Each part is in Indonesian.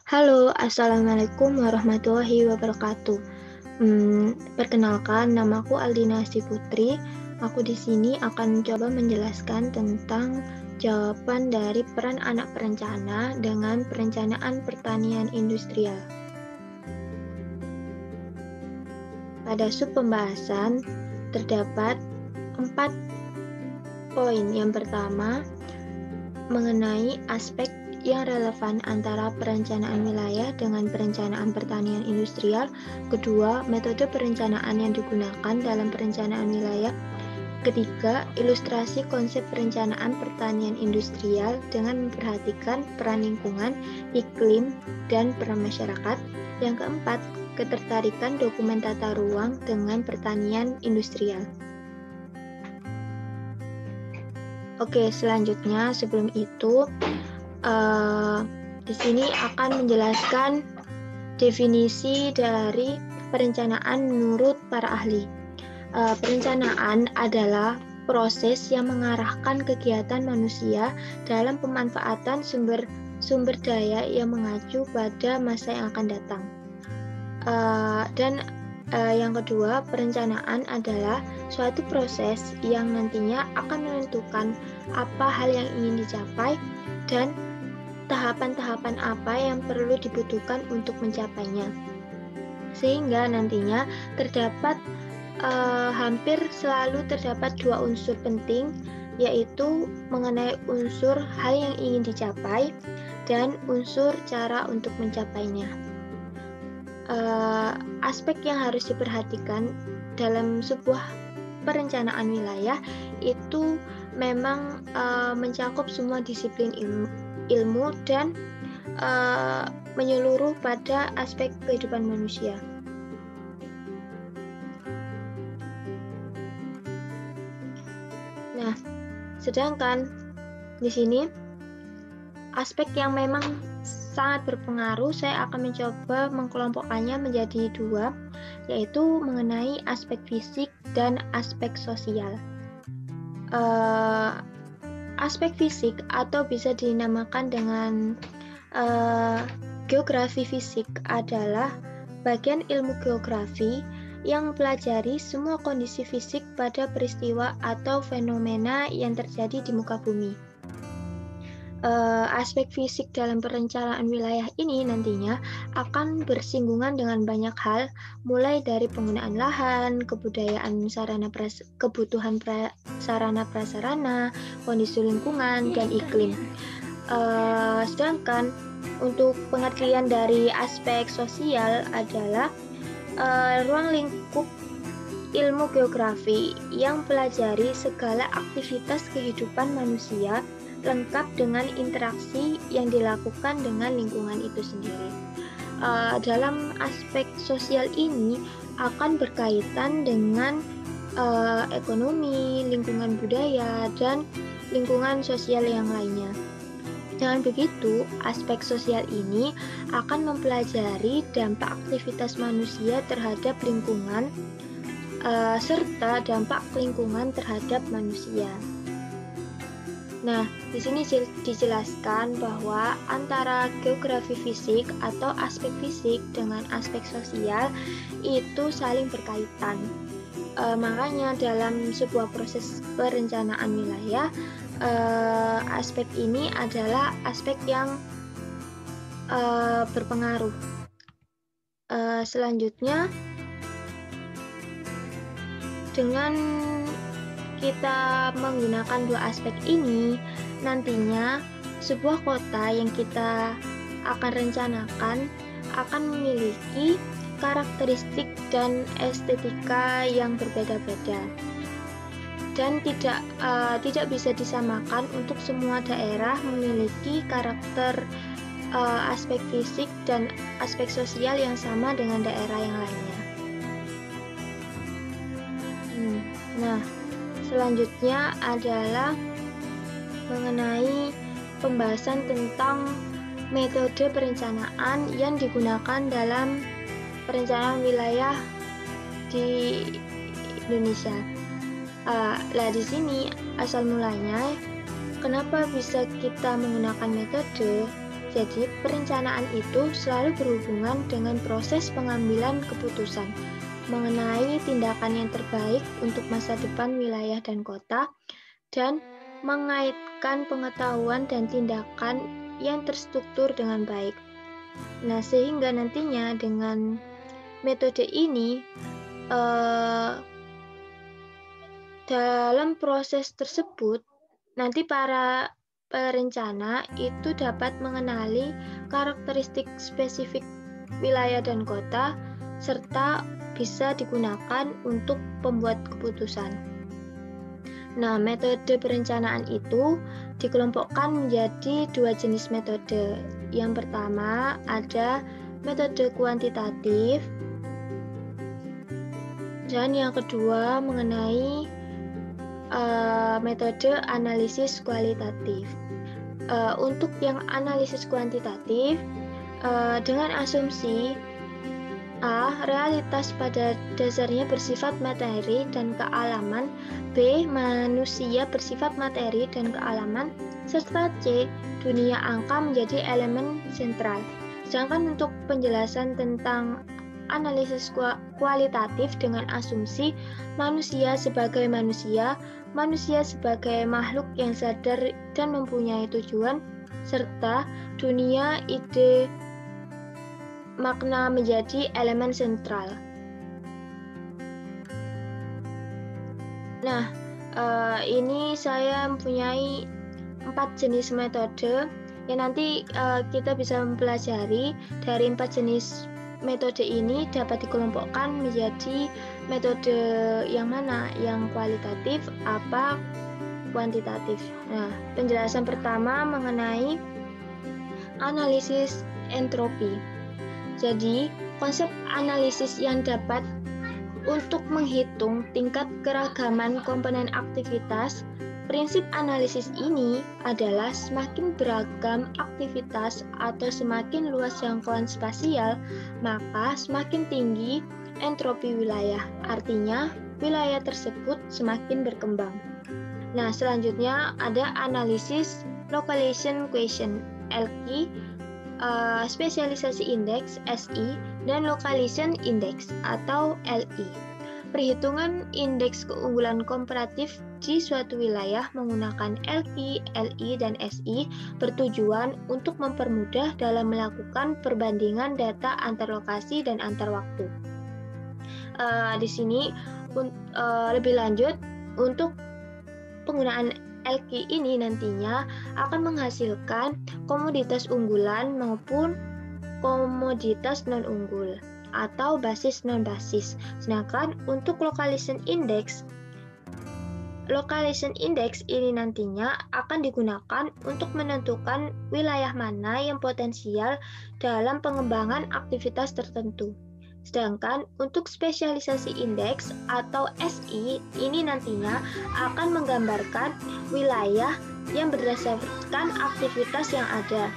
Halo, Assalamualaikum warahmatullahi wabarakatuh. Perkenalkan, namaku Aldina Putri. Aku di sini akan mencoba menjelaskan tentang jawaban dari peran anak perencana dengan perencanaan pertanian industrial. Pada sub pembahasan terdapat 4 poin. Yang pertama, mengenai aspek yang relevan antara perencanaan wilayah dengan perencanaan pertanian industrial. Kedua, metode perencanaan yang digunakan dalam perencanaan wilayah. Ketiga, ilustrasi konsep perencanaan pertanian industrial dengan memperhatikan peran lingkungan, iklim, dan peran masyarakat. Yang keempat, ketertarikan dokumen tata ruang dengan pertanian industrial. Oke, selanjutnya sebelum itu di sini akan menjelaskan definisi dari perencanaan menurut para ahli. Perencanaan adalah proses yang mengarahkan kegiatan manusia dalam pemanfaatan sumber daya yang mengacu pada masa yang akan datang. Yang kedua, perencanaan adalah suatu proses yang nantinya akan menentukan apa hal yang ingin dicapai dan tahapan-tahapan apa yang perlu dibutuhkan untuk mencapainya. Sehingga nantinya hampir selalu terdapat dua unsur penting, yaitu mengenai unsur hal yang ingin dicapai dan unsur cara untuk mencapainya. Aspek yang harus diperhatikan dalam sebuah perencanaan wilayah itu memang mencakup semua disiplin ilmu dan menyeluruh pada aspek kehidupan manusia. Nah, sedangkan di sini aspek yang memang sangat berpengaruh, saya akan mencoba mengkelompokkannya menjadi dua, yaitu mengenai aspek fisik dan aspek sosial. Aspek fisik atau bisa dinamakan dengan geografi fisik adalah bagian ilmu geografi yang mempelajari semua kondisi fisik pada peristiwa atau fenomena yang terjadi di muka bumi. Aspek fisik dalam perencanaan wilayah ini nantinya akan bersinggungan dengan banyak hal, mulai dari penggunaan lahan, kebutuhan sarana prasarana, kondisi lingkungan, dan iklim. Sedangkan untuk pengertian dari aspek sosial adalah ruang lingkup ilmu geografi yang mempelajari segala aktivitas kehidupan manusia lengkap dengan interaksi yang dilakukan dengan lingkungan itu sendiri. Dalam aspek sosial ini akan berkaitan dengan ekonomi, lingkungan budaya, dan lingkungan sosial yang lainnya. Dengan begitu, aspek sosial ini akan mempelajari dampak aktivitas manusia terhadap lingkungan serta dampak lingkungan terhadap manusia. Nah, di sini dijelaskan bahwa antara geografi fisik atau aspek fisik dengan aspek sosial itu saling berkaitan. Makanya dalam sebuah proses perencanaan wilayah, aspek ini adalah aspek yang berpengaruh. Selanjutnya, dengan kita menggunakan dua aspek ini, nantinya sebuah kota yang kita akan rencanakan akan memiliki karakteristik dan estetika yang berbeda-beda dan tidak bisa disamakan untuk semua daerah memiliki karakter aspek fisik dan aspek sosial yang sama dengan daerah yang lainnya. Nah, selanjutnya adalah mengenai pembahasan tentang metode perencanaan yang digunakan dalam perencanaan wilayah di Indonesia. Di sini asal mulanya kenapa bisa kita menggunakan metode? Jadi, perencanaan itu selalu berhubungan dengan proses pengambilan keputusan mengenai tindakan yang terbaik untuk masa depan wilayah dan kota, dan mengaitkan pengetahuan dan tindakan yang terstruktur dengan baik. Nah, sehingga nantinya dengan metode ini, dalam proses tersebut, nanti para perencana itu dapat mengenali karakteristik spesifik wilayah dan kota, serta bisa digunakan untuk pembuat keputusan. Nah, metode perencanaan itu dikelompokkan menjadi 2 jenis metode. Yang pertama ada metode kuantitatif, dan yang kedua mengenai metode analisis kualitatif. Untuk yang analisis kuantitatif, dengan asumsi A. Realitas pada dasarnya bersifat materi dan kealaman, B. Manusia bersifat materi dan kealaman, serta C. Dunia angka menjadi elemen sentral. Sedangkan untuk penjelasan tentang analisis kualitatif dengan asumsi manusia sebagai manusia, manusia sebagai makhluk yang sadar dan mempunyai tujuan, serta dunia ide makna menjadi elemen sentral. Nah, ini saya mempunyai 4 jenis metode yang nanti kita bisa mempelajari. Dari 4 jenis metode ini dapat dikelompokkan menjadi metode yang mana, yang kualitatif, apa kuantitatif. Nah, penjelasan pertama mengenai analisis entropi. Jadi, konsep analisis yang dapat untuk menghitung tingkat keragaman komponen aktivitas. Prinsip analisis ini adalah semakin beragam aktivitas atau semakin luas jangkauan spasial, maka semakin tinggi entropi wilayah. Artinya, wilayah tersebut semakin berkembang. Nah, selanjutnya ada analisis localization question, LQ, spesialisasi indeks SI, dan localization index atau LI. Perhitungan indeks keunggulan komparatif di suatu wilayah menggunakan LQ, LI, dan SI bertujuan untuk mempermudah dalam melakukan perbandingan data antar lokasi dan antar waktu. Di sini lebih lanjut, untuk penggunaan LQ ini nantinya akan menghasilkan komoditas unggulan maupun komoditas non-unggul atau basis non-basis. Sedangkan untuk localization index ini nantinya akan digunakan untuk menentukan wilayah mana yang potensial dalam pengembangan aktivitas tertentu. Sedangkan untuk spesialisasi indeks atau SI ini nantinya akan menggambarkan wilayah yang berdasarkan aktivitas yang ada.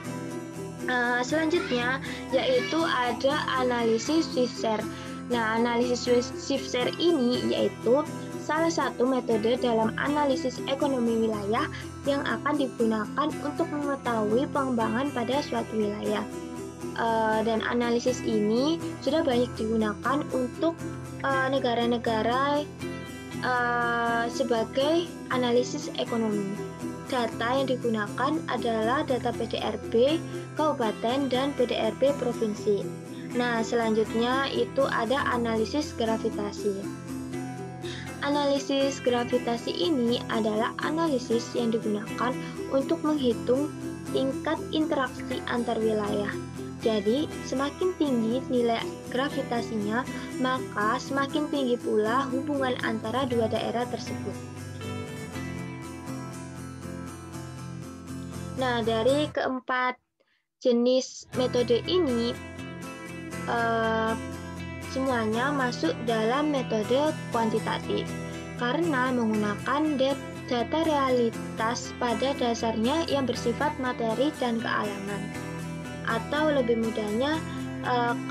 Selanjutnya yaitu ada analisis Swift-Share. Nah, analisis Swift-Share ini yaitu salah satu metode dalam analisis ekonomi wilayah yang akan digunakan untuk mengetahui pengembangan pada suatu wilayah. Dan analisis ini sudah banyak digunakan untuk negara-negara sebagai analisis ekonomi. Data yang digunakan adalah data PDRB kabupaten dan PDRB provinsi. Nah, selanjutnya itu ada analisis gravitasi. Analisis gravitasi ini adalah analisis yang digunakan untuk menghitung tingkat interaksi antar wilayah. Jadi, semakin tinggi nilai gravitasinya, maka semakin tinggi pula hubungan antara dua daerah tersebut. Nah, dari keempat jenis metode ini, semuanya masuk dalam metode kuantitatif karena menggunakan data realitas pada dasarnya yang bersifat materi dan kealaman. Atau lebih mudahnya,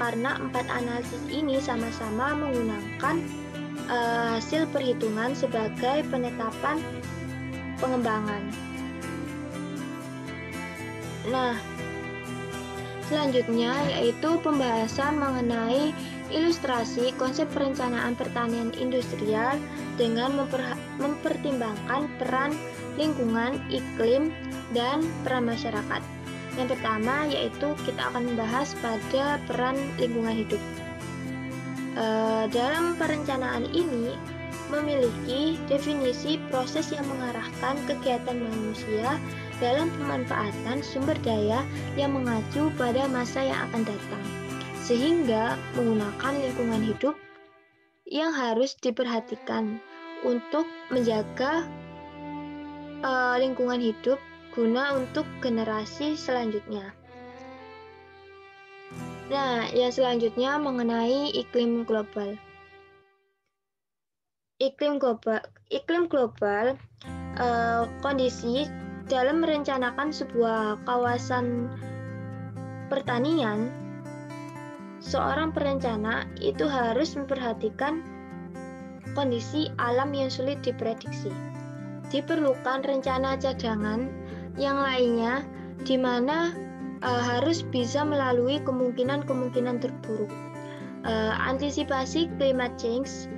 karena empat analisis ini sama-sama menggunakan hasil perhitungan sebagai penetapan pengembangan. Nah, Selanjutnya yaitu pembahasan mengenai ilustrasi konsep perencanaan pertanian industrial dengan mempertimbangkan peran lingkungan, iklim, dan peran masyarakat. Yang pertama yaitu kita akan membahas pada peran lingkungan hidup. Dalam perencanaan ini memiliki definisi proses yang mengarahkan kegiatan manusia dalam pemanfaatan sumber daya yang mengacu pada masa yang akan datang, sehingga menggunakan lingkungan hidup yang harus diperhatikan untuk menjaga lingkungan hidup guna untuk generasi selanjutnya. Nah, yang selanjutnya mengenai iklim global. Iklim global kondisi dalam merencanakan sebuah kawasan pertanian, seorang perencana itu harus memperhatikan kondisi alam yang sulit diprediksi. Diperlukan rencana cadangan yang lainnya di mana harus bisa melalui kemungkinan-kemungkinan terburuk. Antisipasi climate change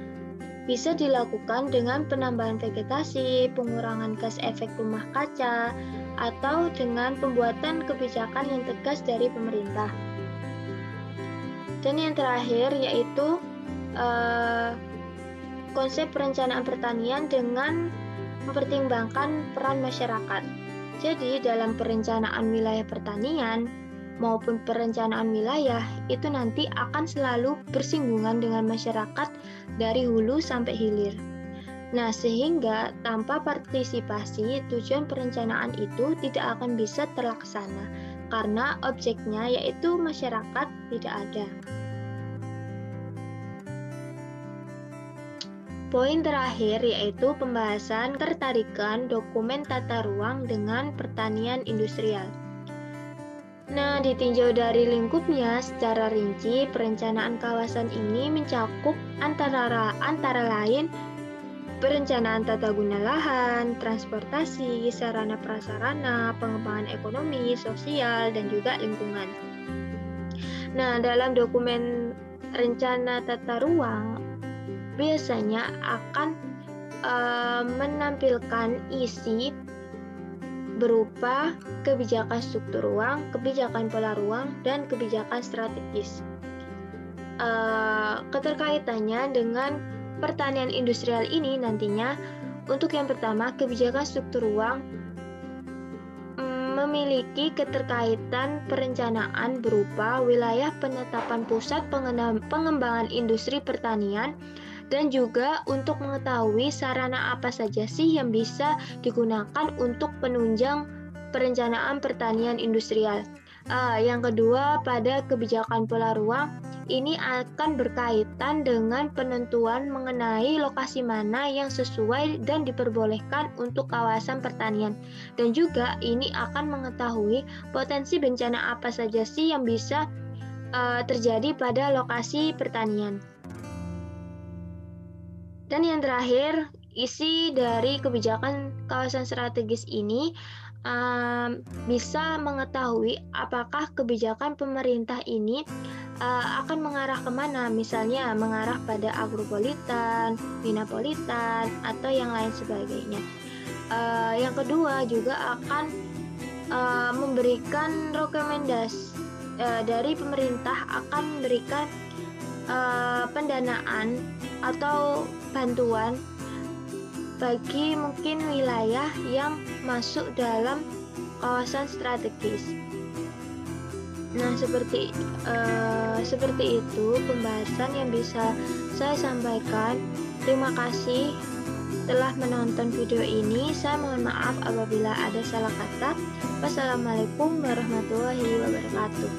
bisa dilakukan dengan penambahan vegetasi, pengurangan gas efek rumah kaca, atau dengan pembuatan kebijakan yang tegas dari pemerintah. Dan yang terakhir yaitu konsep perencanaan pertanian dengan mempertimbangkan peran masyarakat. Jadi dalam perencanaan wilayah pertanian maupun perencanaan wilayah itu nanti akan selalu bersinggungan dengan masyarakat dari hulu sampai hilir. Nah, sehingga tanpa partisipasi tujuan perencanaan itu tidak akan bisa terlaksana karena objeknya yaitu masyarakat tidak ada. Poin terakhir yaitu pembahasan ketertarikan dokumen tata ruang dengan pertanian industrial. Nah, ditinjau dari lingkupnya secara rinci, perencanaan kawasan ini mencakup antara lain perencanaan tata guna lahan, transportasi, sarana prasarana, pengembangan ekonomi, sosial, dan juga lingkungan. Nah, dalam dokumen rencana tata ruang biasanya akan menampilkan isi berupa kebijakan struktur ruang, kebijakan pola ruang, dan kebijakan strategis. Keterkaitannya dengan pertanian industrial ini nantinya, untuk yang pertama, kebijakan struktur ruang memiliki keterkaitan perencanaan berupa wilayah penetapan pusat pengembangan industri pertanian, dan juga untuk mengetahui sarana apa saja sih yang bisa digunakan untuk penunjang perencanaan pertanian industrial. Yang kedua, pada kebijakan pola ruang, ini akan berkaitan dengan penentuan mengenai lokasi mana yang sesuai dan diperbolehkan untuk kawasan pertanian. Dan juga ini akan mengetahui potensi bencana apa saja sih yang bisa terjadi pada lokasi pertanian. Dan yang terakhir, isi dari kebijakan kawasan strategis ini bisa mengetahui apakah kebijakan pemerintah ini akan mengarah kemana, misalnya mengarah pada agropolitan, minapolitan, atau yang lain sebagainya. Yang kedua juga akan memberikan rekomendasi dari pemerintah, akan memberikan pendanaan atau bantuan bagi mungkin wilayah yang masuk dalam kawasan strategis. Nah, seperti itu pembahasan yang bisa saya sampaikan. Terima kasih telah menonton video ini. Saya mohon maaf apabila ada salah kata. Wassalamualaikum warahmatullahi wabarakatuh.